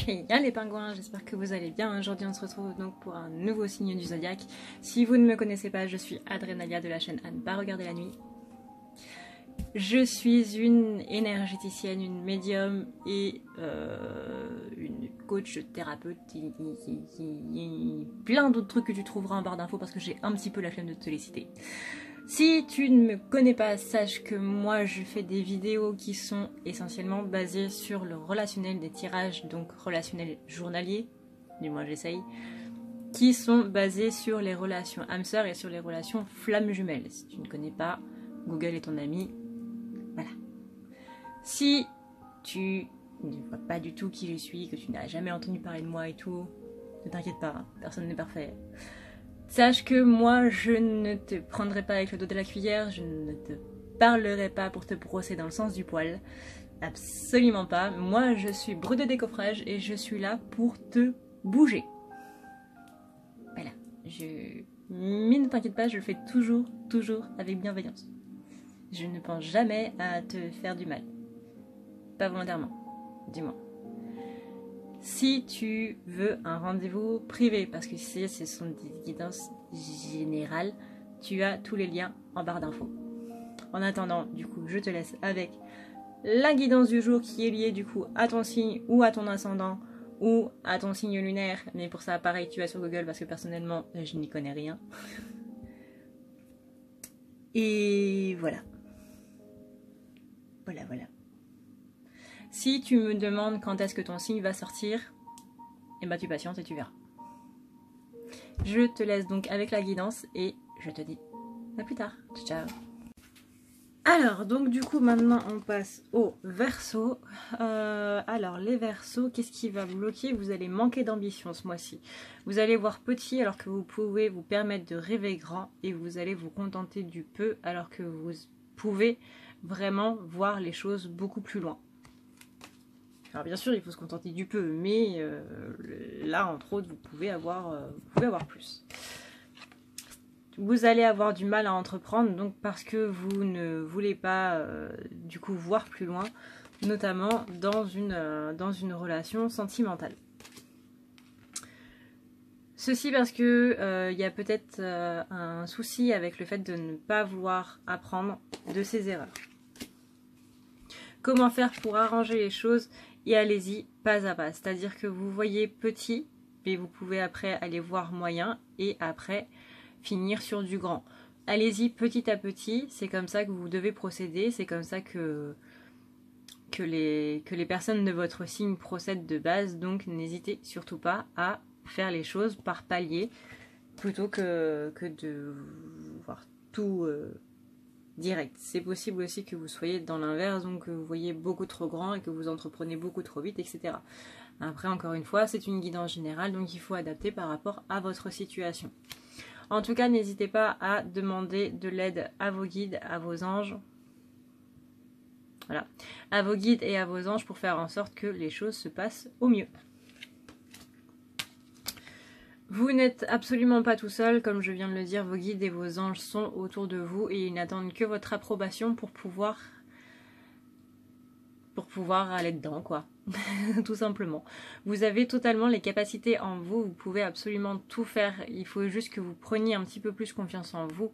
Hey, les pingouins, j'espère que vous allez bien. Aujourd'hui on se retrouve donc pour un nouveau signe du zodiaque. Si vous ne me connaissez pas, je suis Adrenalia de la chaîne À ne pas regarder la nuit. Je suis une énergéticienne, une médium et une coach thérapeute plein d'autres trucs que tu trouveras en barre d'infos parce que j'ai un petit peu la flemme de te les citer. Si tu ne me connais pas, sache que moi je fais des vidéos qui sont essentiellement basées sur le relationnel des tirages, donc relationnel journalier, du moins j'essaye, qui sont basés sur les relations âme sœur et sur les relations flammes jumelles. Si tu ne connais pas, Google est ton ami. Voilà. Si tu ne vois pas du tout qui je suis, que tu n'as jamais entendu parler de moi et tout, ne t'inquiète pas, personne n'est parfait. Sache que moi, je ne te prendrai pas avec le dos de la cuillère, je ne te parlerai pas pour te brosser dans le sens du poil. Absolument pas. Moi, je suis brute de décoffrage et je suis là pour te bouger. Voilà. Mais ne t'inquiète pas, je le fais toujours avec bienveillance. Je ne pense jamais à te faire du mal. Pas volontairement, dis-moi. Si tu veux un rendez-vous privé, parce que ce sont des guidances générales, tu as tous les liens en barre d'infos. En attendant, du coup, je te laisse avec la guidance du jour qui est liée du coup à ton signe ou à ton ascendant ou à ton signe lunaire. Mais pour ça, pareil, tu vas sur Google parce que personnellement, je n'y connais rien. Et voilà. Voilà. Si tu me demandes quand est-ce que ton signe va sortir, eh ben tu patientes et tu verras. Je te laisse donc avec la guidance et je te dis à plus tard. Ciao. Alors, donc du coup maintenant on passe au Verseau. Alors les Verseaux, qu'est-ce qui va bloquer? Vous allez manquer d'ambition ce mois-ci. Vous allez voir petit alors que vous pouvez vous permettre de rêver grand et vous allez vous contenter du peu alors que vous pouvez vraiment voir les choses beaucoup plus loin. Alors bien sûr, il faut se contenter du peu, mais là, entre autres, vous pouvez avoir plus. Vous allez avoir du mal à entreprendre, donc parce que vous ne voulez pas, du coup, voir plus loin, notamment dans une relation sentimentale. Ceci parce que y a peut-être un souci avec le fait de ne pas vouloir apprendre de ses erreurs. Comment faire pour arranger les choses? Et allez-y pas à pas. C'est-à-dire que vous voyez petit, mais vous pouvez après aller voir moyen et après finir sur du grand. Allez-y petit à petit, c'est comme ça que vous devez procéder, c'est comme ça que les personnes de votre signe procèdent de base, donc n'hésitez surtout pas à faire les choses par palier plutôt que de voir tout direct. C'est possible aussi que vous soyez dans l'inverse, donc que vous voyez beaucoup trop grand et que vous entreprenez beaucoup trop vite, etc. Après, encore une fois, c'est une guidance générale, donc il faut adapter par rapport à votre situation. En tout cas, n'hésitez pas à demander de l'aide à vos guides, à vos anges. Voilà, à vos guides et à vos anges pour faire en sorte que les choses se passent au mieux. Vous n'êtes absolument pas tout seul, comme je viens de le dire, vos guides et vos anges sont autour de vous et ils n'attendent que votre approbation pour pouvoir aller dedans, quoi. Tout simplement. Vous avez totalement les capacités en vous, vous pouvez absolument tout faire, il faut juste que vous preniez un petit peu plus confiance en vous.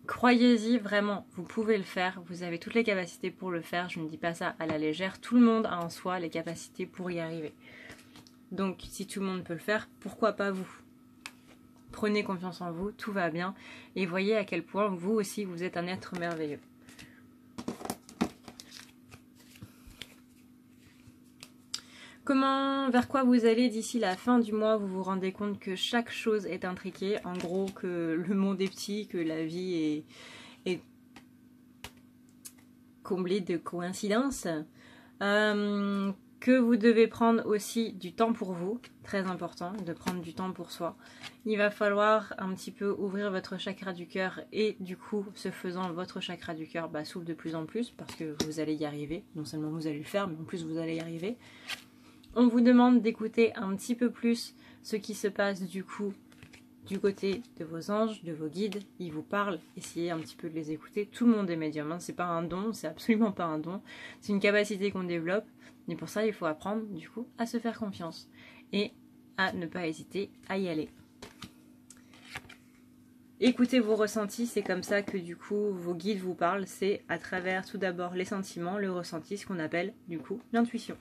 Croyez-y vraiment, vous pouvez le faire, vous avez toutes les capacités pour le faire, je ne dis pas ça à la légère, tout le monde a en soi les capacités pour y arriver. Donc si tout le monde peut le faire, pourquoi pas vous? Prenez confiance en vous, tout va bien. Et voyez à quel point vous aussi, vous êtes un être merveilleux. Vers quoi vous allez d'ici la fin du mois? Vous vous rendez compte que chaque chose est intriquée. En gros, que le monde est petit, que la vie est comblée de coïncidences. Que vous devez prendre aussi du temps pour vous, très important de prendre du temps pour soi. Il va falloir un petit peu ouvrir votre chakra du cœur et du coup, ce faisant, votre chakra du cœur s'ouvre de plus en plus parce que vous allez y arriver. Non seulement vous allez le faire, mais en plus vous allez y arriver. On vous demande d'écouter un petit peu plus ce qui se passe du coup du côté de vos anges, de vos guides. Ils vous parlent, essayez un petit peu de les écouter. Tout le monde est médium, hein. C'est pas un don, c'est absolument pas un don. C'est une capacité qu'on développe. Et pour ça, il faut apprendre du coup à se faire confiance et à ne pas hésiter à y aller. Écoutez vos ressentis, c'est comme ça que du coup vos guides vous parlent, c'est à travers tout d'abord les sentiments, le ressenti, ce qu'on appelle du coup l'intuition.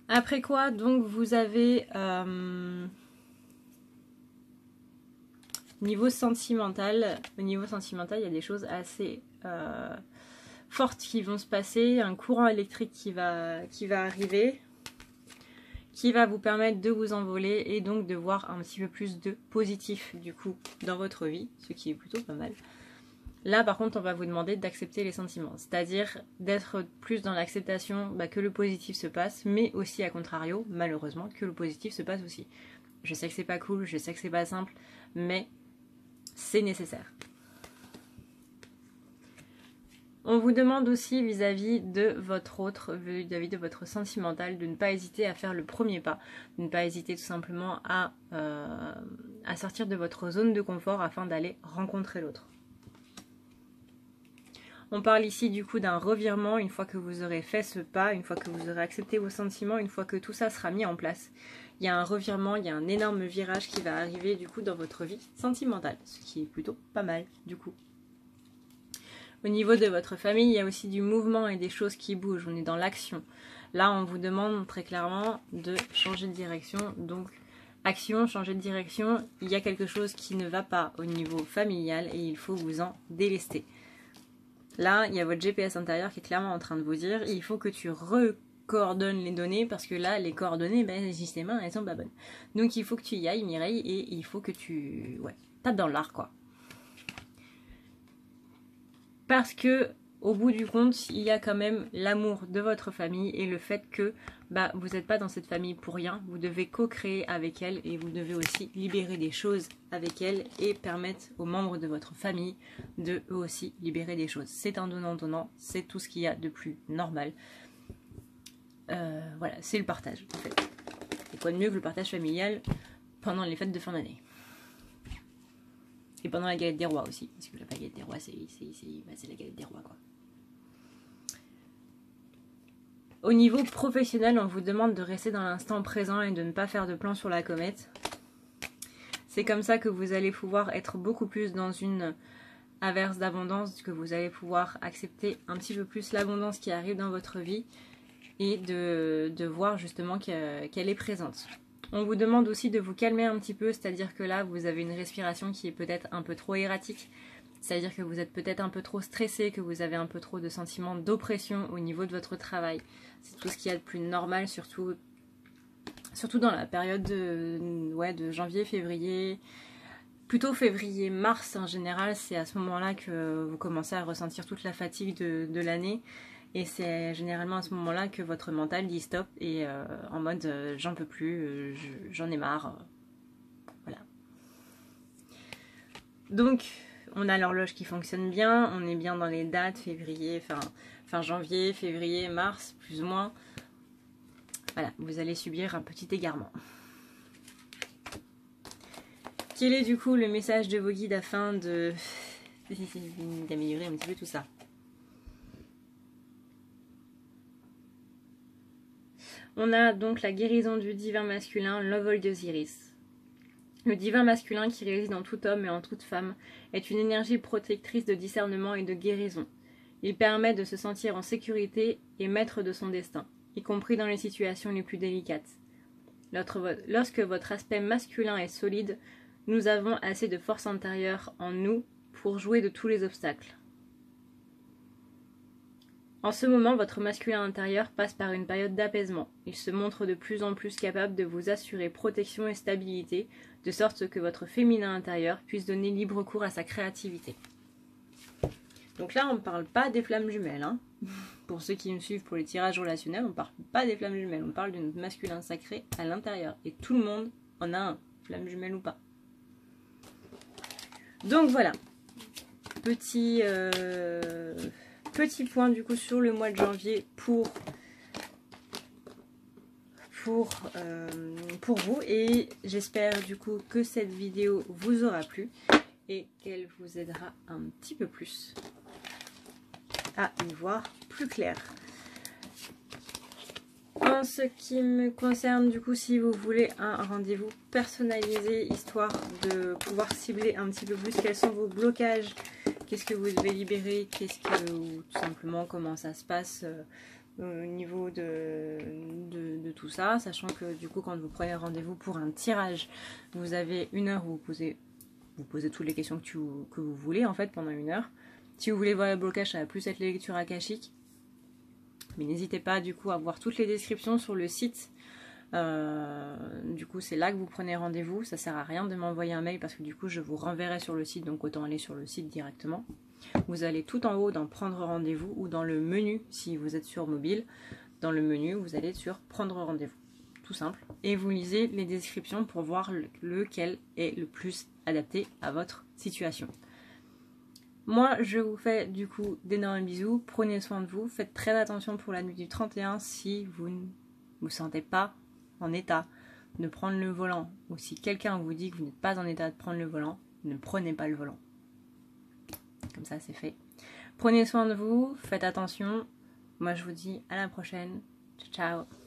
Après quoi, donc vous avez niveau sentimental. Au niveau sentimental, il y a des choses assez fortes qui vont se passer, un courant électrique qui va arriver, qui va vous permettre de vous envoler et donc de voir un petit peu plus de positif du coup dans votre vie, ce qui est plutôt pas mal. Là par contre on va vous demander d'accepter les sentiments, c'est-à-dire d'être plus dans l'acceptation que le positif se passe, mais aussi à contrario, malheureusement, que le positif se passe aussi. Je sais que c'est pas cool, je sais que c'est pas simple, mais c'est nécessaire. On vous demande aussi vis-à-vis de votre autre, vis-à-vis de votre sentimental, de ne pas hésiter à faire le premier pas, de ne pas hésiter tout simplement à sortir de votre zone de confort afin d'aller rencontrer l'autre. On parle ici du coup d'un revirement une fois que vous aurez fait ce pas, une fois que vous aurez accepté vos sentiments, une fois que tout ça sera mis en place. Il y a un revirement, il y a un énorme virage qui va arriver du coup dans votre vie sentimentale, ce qui est plutôt pas mal du coup. Au niveau de votre famille, il y a aussi du mouvement et des choses qui bougent, on est dans l'action. Là, on vous demande très clairement de changer de direction, donc action, changer de direction, il y a quelque chose qui ne va pas au niveau familial et il faut vous en délester. Là, il y a votre GPS intérieur qui est clairement en train de vous dire, il faut que tu recoordonnes les données parce que là, les coordonnées, justement, elles sont pas bonnes. Donc il faut que tu y ailles, Mireille, et il faut que tu tapes dans l'art, quoi. Parce que, au bout du compte, il y a quand même l'amour de votre famille et le fait que vous n'êtes pas dans cette famille pour rien. Vous devez co-créer avec elle et vous devez aussi libérer des choses avec elle et permettre aux membres de votre famille de eux aussi libérer des choses. C'est un donnant-donnant, c'est tout ce qu'il y a de plus normal. Voilà, c'est le partage en fait. Et quoi de mieux que le partage familial pendant les fêtes de fin d'année. Et pendant la galette des rois aussi, parce que la galette des rois, c'est la galette des rois, quoi. Au niveau professionnel, on vous demande de rester dans l'instant présent et de ne pas faire de plan sur la comète. C'est comme ça que vous allez pouvoir être beaucoup plus dans une averse d'abondance, que vous allez pouvoir accepter un petit peu plus l'abondance qui arrive dans votre vie et de voir justement qu'elle est présente. On vous demande aussi de vous calmer un petit peu, c'est-à-dire que là, vous avez une respiration qui est peut-être un peu trop erratique, c'est-à-dire que vous êtes peut-être un peu trop stressé, que vous avez un peu trop de sentiments d'oppression au niveau de votre travail. C'est tout ce qu'il y a de plus normal, surtout dans la période de janvier, février, plutôt février-mars en général, c'est à ce moment-là que vous commencez à ressentir toute la fatigue de l'année. Et c'est généralement à ce moment-là que votre mental dit stop et en mode j'en peux plus, j'en ai marre. Voilà. Donc on a l'horloge qui fonctionne bien, on est bien dans les dates, février, fin janvier, février, mars, plus ou moins. Voilà, vous allez subir un petit égarement. Quel est du coup le message de vos guides afin d'améliorer un petit peu tout ça? On a donc la guérison du divin masculin, l'envol d'Osiris. Le divin masculin qui réside en tout homme et en toute femme est une énergie protectrice de discernement et de guérison. Il permet de se sentir en sécurité et maître de son destin, y compris dans les situations les plus délicates. Lorsque votre aspect masculin est solide, nous avons assez de force intérieure en nous pour jouer de tous les obstacles. En ce moment, votre masculin intérieur passe par une période d'apaisement. Il se montre de plus en plus capable de vous assurer protection et stabilité, de sorte que votre féminin intérieur puisse donner libre cours à sa créativité. Donc là, on ne parle pas des flammes jumelles. Hein. Pour ceux qui me suivent pour les tirages relationnels, on ne parle pas des flammes jumelles. On parle de notre masculin sacré à l'intérieur. Et tout le monde en a un, flamme jumelle ou pas. Donc voilà. Petit point du coup sur le mois de janvier pour vous, et j'espère du coup que cette vidéo vous aura plu et qu'elle vous aidera un petit peu plus à y voir plus clair. En ce qui me concerne, du coup, si vous voulez un rendez-vous personnalisé, histoire de pouvoir cibler un petit peu plus quels sont vos blocages, qu'est-ce que vous devez libérer, qu'est-ce que, ou tout simplement comment ça se passe au niveau de tout ça, sachant que du coup, quand vous prenez rendez-vous pour un tirage, vous avez 1 heure où vous posez toutes les questions que vous voulez en fait pendant 1 heure. Si vous voulez voir les blocages, ça va plus être les lectures akashiques. Mais n'hésitez pas du coup à voir toutes les descriptions sur le site. Du coup c'est là que vous prenez rendez-vous. Ça sert à rien de m'envoyer un mail parce que du coup je vous renverrai sur le site. Donc autant aller sur le site directement. Vous allez tout en haut dans prendre rendez-vous ou dans le menu si vous êtes sur mobile. Dans le menu vous allez sur prendre rendez-vous. Tout simple. Et vous lisez les descriptions pour voir lequel est le plus adapté à votre situation. Moi, je vous fais du coup d'énormes bisous. Prenez soin de vous. Faites très attention pour la nuit du 31 si vous ne vous sentez pas en état de prendre le volant. Ou si quelqu'un vous dit que vous n'êtes pas en état de prendre le volant, ne prenez pas le volant. Comme ça, c'est fait. Prenez soin de vous. Faites attention. Moi, je vous dis à la prochaine. Ciao, ciao.